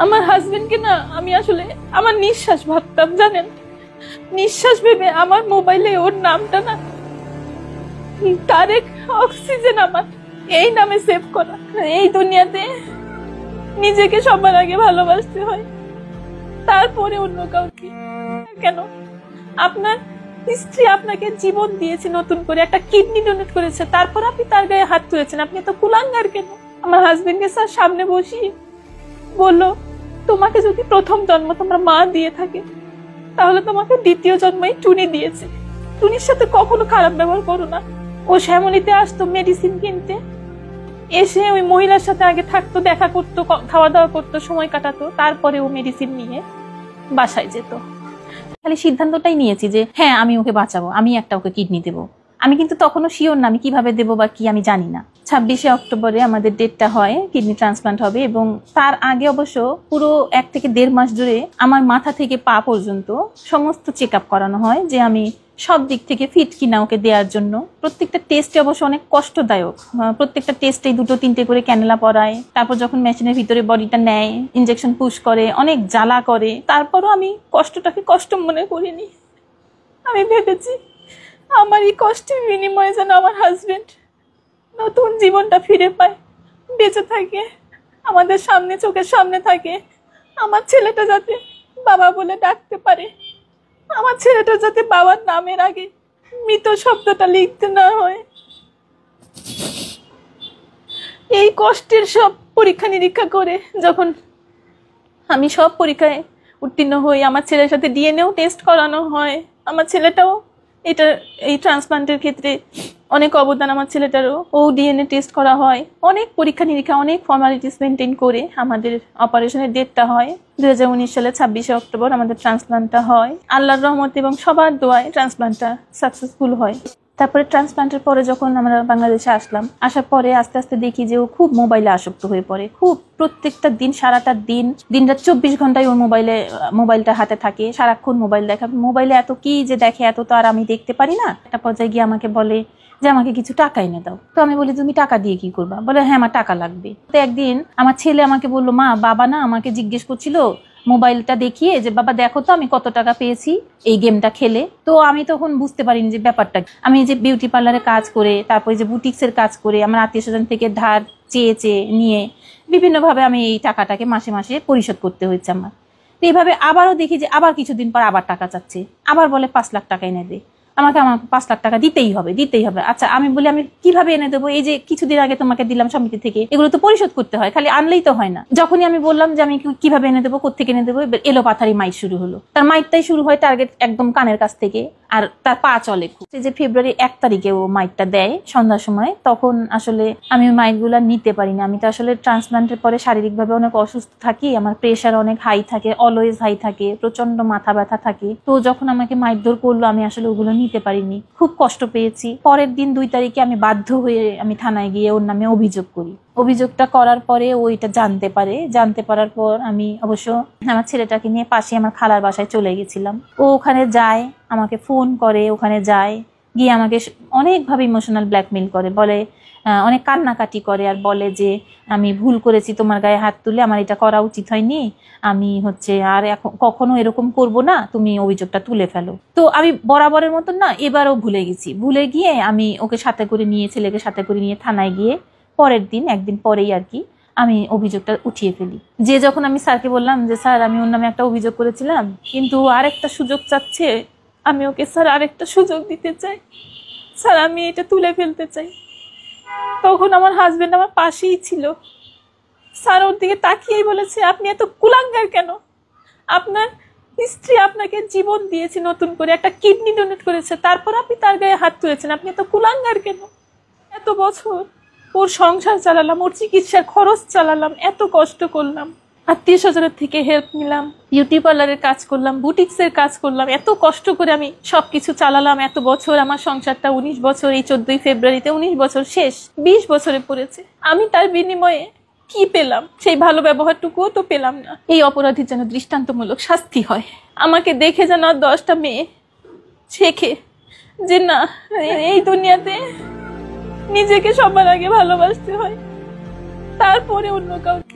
আমার হাজবেন্ডকে না আমি আসলে আমার নিঃশ্বাস ভাবতাম, জানেন, নিঃশ্বাস ভেবে আমার মোবাইলে ওর নামটা না তারেক অক্সিজেন আমার এই নামে সেভ করা। এই দুনিয়াতে নিজেকে সবার আগে ভালোবাসতে হয়, তারপরে অন্য কাউকে। কেন? আপনার স্ত্রী আপনাকে জীবন দিয়েছে, নতুন করে একটা কিডনি ডোনেট করেছে, তারপর আপনি তার গায়ে হাত তুলেছেন। আপনি তো কুলাঙ্গার কেন? আমার হাজবেন্ডকে স্যার সামনে বসিয়ে বললো, তোমাকে যদি প্রথম জন্ম তোমার মা দিয়ে থাকে তাহলে তোমাকে দ্বিতীয় জন্মই টুনি দিয়েছে। টুনির সাথে কখনো খারাপ ব্যবহার করো না। ও শ্যামলীতে আসতো মেডিসিন কিনতে, এসে ওই মহিলার সাথে আগে থাকতো, দেখা করতো, খাওয়া দাওয়া করতো, সময় কাটাতো, তারপরে ও মেডিসিন নিয়ে বাসায় যেত। খালি সিদ্ধান্তটাই নিয়েছি যে হ্যাঁ আমি ওকে বাঁচাবো, আমি একটা ওকে কিডনি দেবো। আমি কিন্তু তখনও শিওর না আমি কিভাবে দেবো বা কি আমি জানি না। 26শে অক্টোবরে আমাদের ডেটটা হয়, কিডনি ট্রান্সপ্লান্ট হবে, এবং তার আগে অবশ্য পুরো 1 থেকে 1.5 মাস জুড়ে আমার মাথা থেকে পা পর্যন্ত সমস্ত চেক আপ করানো হয় যে আমি সব দিক থেকে ফিট কিনা ওকে দেওয়ার জন্য। প্রত্যেকটা টেস্টে অবশ্য অনেক কষ্টদায়ক, প্রত্যেকটা টেস্টে 2-3টে করে ক্যানেলা পরায়, তারপর যখন মেশিনের ভিতরে বডিটা নেয়, ইনজেকশন পুশ করে, অনেক জ্বালা করে। তারপরও আমি কষ্টটাকে কষ্ট মনে করিনি। আমি ভেবেছি আমার এই কষ্টের বিনিময়ে যেন আমার হাজবেন্ড নতুন জীবনটা ফিরে পায়, বেঁচে থাকে, আমাদের সামনে, চোখের সামনে থাকে। আমার ছেলেটা যাতে বাবা বলে ডাকতে পারে, আমার ছেলেটা যাতে বাবার নামের আগে মৃত শব্দটা লিখতে না হয়। এই কষ্টের সব পরীক্ষা নিরীক্ষা করে যখন আমি সব পরীক্ষায় উত্তীর্ণ হই, আমার ছেলের সাথে ডিএনএও টেস্ট করানো হয়। আমার ছেলেটাও এই ট্রান্সপ্লান্টের ক্ষেত্রে অনেক অবদান আমার ছেলেটারও। ও ডিএনএ টেস্ট করা হয়, অনেক পরীক্ষা নিরীক্ষা, অনেক ফর্মালিটিস মেনটেন করে আমাদের অপারেশনের ডেটটা হয় 2019 সালে 26শে অক্টোবর আমাদের ট্রান্সপ্লান্টটা হয়। আল্লাহর রহমতে এবং সবার দোয়ায় ট্রান্সপ্লান্টটা সাকসেসফুল হয়। তারপরে ট্রান্সপ্লান্টের পরে যখন আমরা বাংলাদেশে আসলাম, আসার পরে আস্তে আস্তে দেখি যে ও খুব মোবাইলে আসক্ত হয়ে পড়ে। খুব প্রত্যেকটা দিন, সারাটা দিনরাত 24 ঘন্টায় ওর মোবাইলটা হাতে থাকে, সারাক্ষণ মোবাইল দেখা। মোবাইলে এত কি যে দেখে, এত তো আর আমি দেখতে পারি না। একটা পর্যায়ে গিয়ে আমাকে বলে যে আমাকে কিছু টাকা এনে দাও। তো আমি বলি তুমি টাকা দিয়ে কি করবা? বলে হ্যাঁ আমার টাকা লাগবে। তো একদিন আমার ছেলে আমাকে বললো, মা বাবা না আমাকে জিজ্ঞেস করছিল মোবাইলটা দেখিয়ে যে বাবা দেখো তো আমি কত টাকা পেয়েছি এই গেমটা খেলে। তো আমি তখন বুঝতে পারিনি যে ব্যাপারটা। আমি যে বিউটি পার্লারে কাজ করে, তারপরে যে বুটিক্সের কাজ করে, আমার আত্মীয় স্বজন থেকে ধার চেয়ে নিয়ে বিভিন্নভাবে আমি এই টাকাটাকে মাসে মাসে পরিশোধ করতে হয়েছে আমার। তো এইভাবে আবারও দেখি যে আবার কিছুদিন পর আবার টাকা চাচ্ছে, আবার বলে 5 লাখ টাকা এনে দে। আমাকে 5 লাখ টাকা দিতেই হবে। আচ্ছা আমি বলি আমি কিভাবে এনে দেবো? এই যে কিছুদিন আগে তোমাকে দিলাম সমিতি থেকে, এগুলো তো পরিশোধ করতে হয়, খালি আনলেই তো হয় না। যখনই আমি বললাম যে আমি কিভাবে এনে দেবো, কোত্থেকে এনে দেবো, এলো পাথারি মাইট শুরু হলো। তার মাইটটাই শুরু হয় টার্গেট একদম কানের কাছ থেকে, আর তার পা চলে খুব। যে ফেব্রুয়ারি 1 তারিখে ও মাইটটা দেয় সন্ধ্যার সময়, তখন আসলে আমি ওই মাইটগুলো নিতে পারি না। আমি তো আসলে ট্রান্সপ্লান্টের পরে শারীরিকভাবে অনেক অসুস্থ থাকি, আমার প্রেশার অনেক হাই থাকে, অলওয়েজ হাই থাকে, প্রচন্ড মাথা ব্যথা থাকে। তো যখন আমাকে মাইটধর করলো আমি আসলে ওগুলো নিতে পারিনি, খুব কষ্ট পেয়েছি। পরের দিন 2 তারিখে আমি বাধ্য হয়ে আমি থানায় গিয়ে ওর নামে অভিযোগ করি। অভিযোগটা করার পরে ওইটা জানতে পারার পর আমি অবশ্য আমার ছেলেটাকে নিয়ে পাশে আমার খালার বাসায় চলে গেছিলাম। ও ওখানে যায়, আমাকে ফোন করে, ওখানে যায়, গিয়ে আমাকে অনেকভাবে ইমোশনাল ব্ল্যাকমেল করে, বলে অনেক কান্নাকাটি করে, আর বলে যে আমি ভুল করেছি, তোমার গায়ে হাত তুলে আমার এটা করা উচিত হয়নি, আমি আর এখন কখনো এরকম করব না, তুমি অভিযোগটা তুলে ফেলো। তো আমি বরাবরের মতন না এবারও ভুলে গিয়ে আমি ওকে ছেলেকে সাথে করে নিয়ে থানায় গিয়ে পরের দিন, একদিন পরেই আর কি, আমি অভিযোগটা উঠিয়ে ফেলি। যে যখন আমি স্যারকে বললাম যে স্যার আমি ওর নামে একটা অভিযোগ করেছিলাম, কিন্তু আরেকটা সুযোগ চাচ্ছে, আমি ওকে স্যার আরেকটা সুযোগ দিতে চাই, স্যার আমি এটা তুলে ফেলতে চাই। তখন আমার হাজবেন্ড আমার পাশেই ছিল। স্যার ওর দিকে তাকিয়েই বলেছে, আপনি এত কুলাঙ্গার কেন? আপনার স্ত্রী আপনাকে জীবন দিয়েছে, নতুন করে একটা কিডনি ডোনেট করেছে, তারপর আপনি তার গায়ে হাত তুলেছেন, আপনি এত কুলাঙ্গার কেন? এত বছর ওর সংসার চালালাম, ওর চিকিৎসার খরচ চালালাম, এত কষ্ট করলাম, আত্মীয় স্বজনের থেকে হেল্প নিলাম, বিউটি পার্লারের কাজ করলাম, বুটিক্সের কাজ করলাম, এত কষ্ট করে আমি সবকিছু চালালাম এত বছর। আমার সংসারটা 19 বছর, এই 14ই ফেব্রুয়ারিতে 19 বছর শেষ, 20 বছরে পড়েছে। আমি তার বিনিময়ে কি পেলাম? সেই ভালো ব্যবহারটুকুও তো পেলাম না। এই অপরাধীর যেন দৃষ্টান্তমূলক শাস্তি হয়। আমাকে দেখে যেন 10টা মেয়ে শেখে যে না, এই দুনিয়াতে নিজেকে সবার আগে ভালোবাসতে হয়, তারপরে অন্য কাউকে।